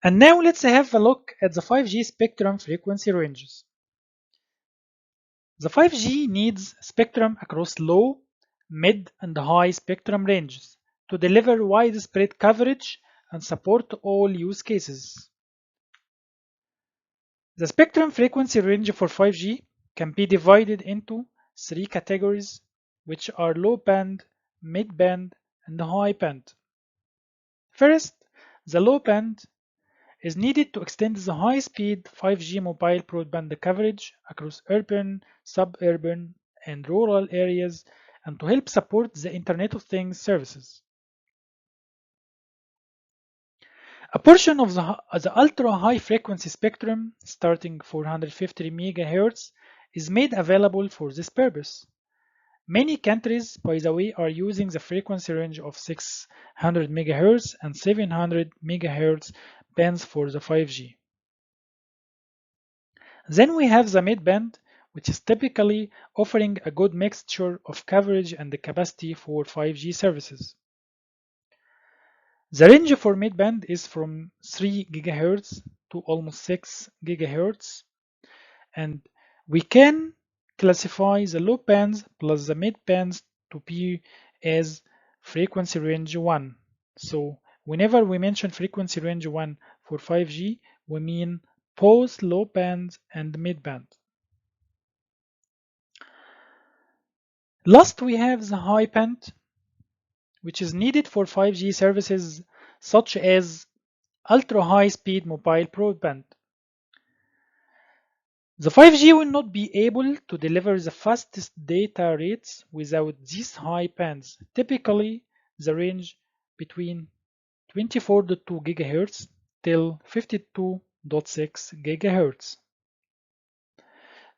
And now let's have a look at the 5G spectrum frequency ranges. The 5G needs spectrum across low, mid, and high spectrum ranges to deliver widespread coverage and support all use cases. The spectrum frequency range for 5G can be divided into three categories, which are low band, mid band, and high band. First, the low band is needed to extend the high-speed 5G mobile broadband coverage across urban, suburban, and rural areas and to help support the Internet of Things services. A portion of the ultra-high frequency spectrum, starting 450 MHz, is made available for this purpose. Many countries, by the way, are using the frequency range of 600 MHz and 700 MHz bands for the 5G. Then we have the mid-band, which is typically offering a good mixture of coverage and the capacity for 5G services. The range for mid-band is from 3 GHz to almost 6 GHz, and we can classify the low bands plus the mid bands to be as frequency range 1. So whenever we mention frequency range 1 for 5G, we mean both low band and mid band. Last, we have the high band, which is needed for 5G services such as ultra-high speed mobile broadband. The 5G will not be able to deliver the fastest data rates without these high bands, typically the range between 24.2 GHz till 52.6 GHz.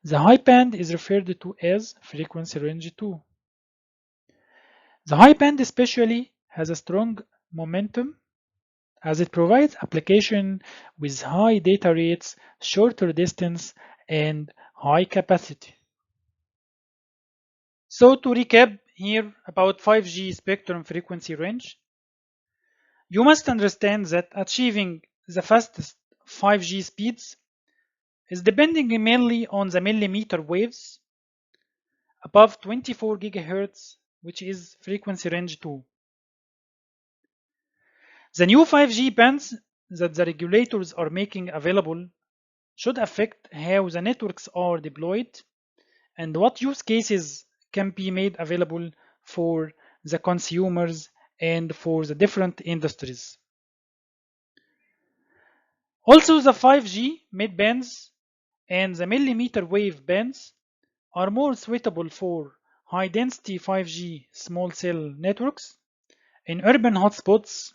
The high band is referred to as frequency range 2. The high band especially has a strong momentum as it provides application with high data rates, shorter distance, and high capacity. So to recap here about 5G spectrum frequency range, you must understand that achieving the fastest 5G speeds is depending mainly on the millimeter waves above 24 GHz, which is frequency range 2. The new 5G bands that the regulators are making available should affect how the networks are deployed and what use cases can be made available for the consumers and for the different industries. Also, the 5G mid-bands and the millimeter wave bands are more suitable for high-density 5G small cell networks in urban hotspots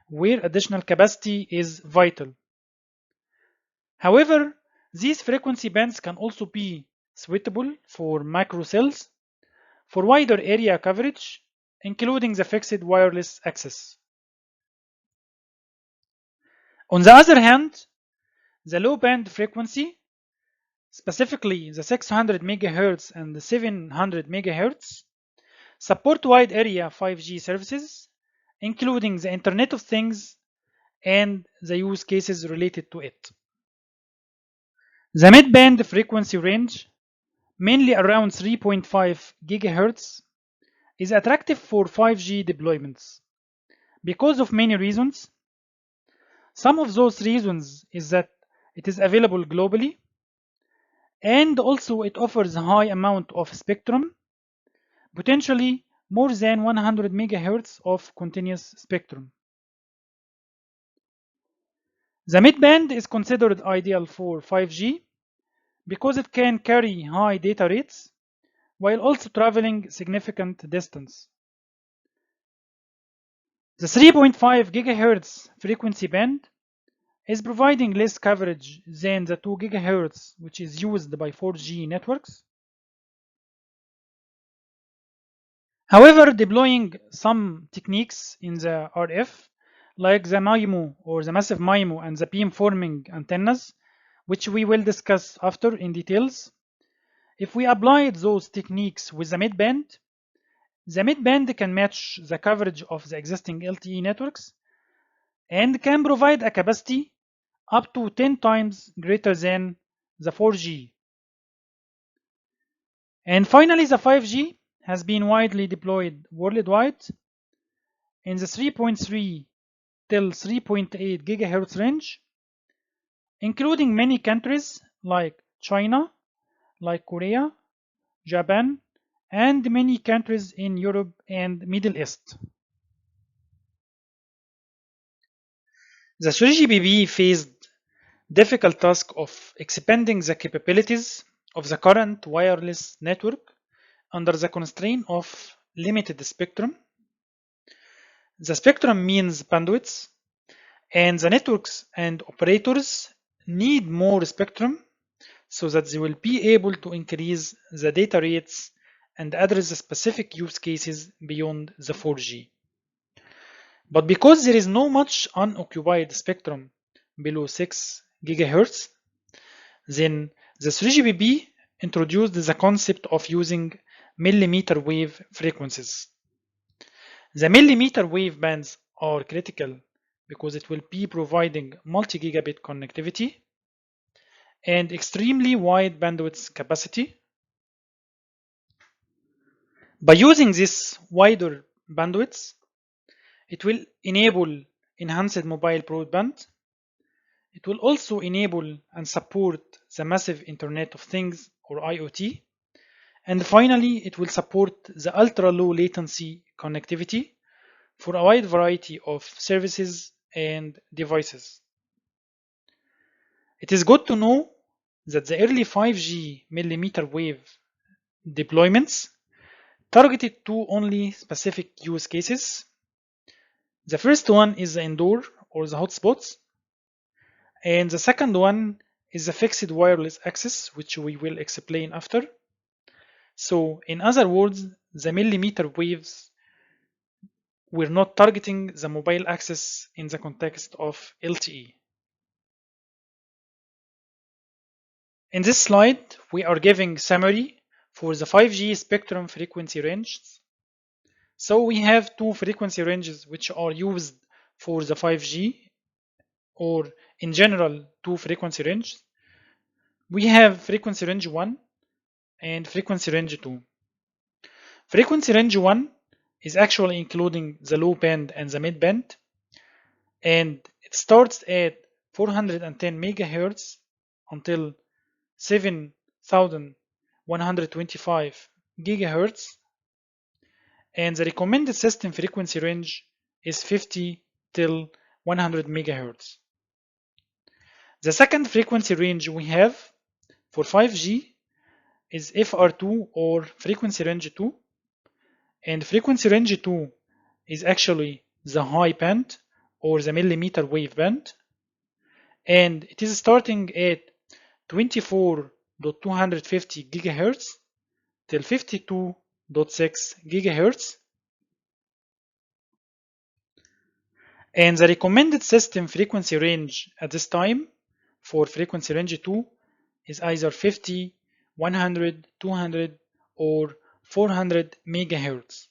where additional capacity is vital. However, these frequency bands can also be suitable for macro cells for wider area coverage, including the fixed wireless access. On the other hand, the low band frequency, specifically the 600 MHz and the 700 MHz, support wide area 5G services, including the Internet of Things and the use cases related to it. The mid-band frequency range, mainly around 3.5 GHz, is attractive for 5G deployments because of many reasons. Some of those reasons is that it is available globally, and also it offers a high amount of spectrum, potentially more than 100 MHz of continuous spectrum. The mid-band is considered ideal for 5G because it can carry high data rates while also traveling significant distance. The 3.5 GHz frequency band is providing less coverage than the 2 GHz which is used by 4G networks. However, deploying some techniques in the RF, like the MIMO or the massive MIMO and the beamforming antennas, which we will discuss after in details, if we applied those techniques with the mid-band can match the coverage of the existing LTE networks and can provide a capacity up to 10 times greater than the 4G. And finally, the 5G has been widely deployed worldwide in the 3.3 till 3.8 GHz range, including many countries like China, like Korea, Japan, and many countries in Europe and Middle East. The 3GPP faced difficult task of expanding the capabilities of the current wireless network under the constraint of limited spectrum. The spectrum means bandwidth, and the networks and operators need more spectrum so that they will be able to increase the data rates and address the specific use cases beyond the 4G. But because there is no much unoccupied spectrum below 6 GHz, then the 3GPP introduced the concept of using millimeter wave frequencies. The millimeter wave bands are critical because it will be providing multi-gigabit connectivity and extremely wide bandwidth capacity. By using this wider bandwidth, it will enable enhanced mobile broadband. It will also enable and support the massive Internet of Things or IoT. And finally, it will support the ultra-low latency connectivity for a wide variety of services and devices. It is good to know that the early 5G millimeter wave deployments targeted to only specific use cases. The first one is the indoor or the hotspots, and the second one is the fixed wireless access, which we will explain after. So, in other words, the millimeter waves were not targeting the mobile access in the context of LTE. In this slide, we are giving summary for the 5G spectrum frequency ranges. So we have two frequency ranges which are used for the 5G, or in general, two frequency ranges. We have frequency range 1 and frequency range 2. Frequency range 1 is actually including the low band and the mid band, and it starts at 410 megahertz until 7125 gigahertz, and the recommended system frequency range is 50 till 100 megahertz. The second frequency range we have for 5G is FR2 or frequency range 2, and frequency range 2 is actually the high band or the millimeter wave band, and it is starting at 24.250 gigahertz till 52.6 gigahertz, and the recommended system frequency range at this time for frequency range 2 is either 50, 100, 200 or 400 megahertz.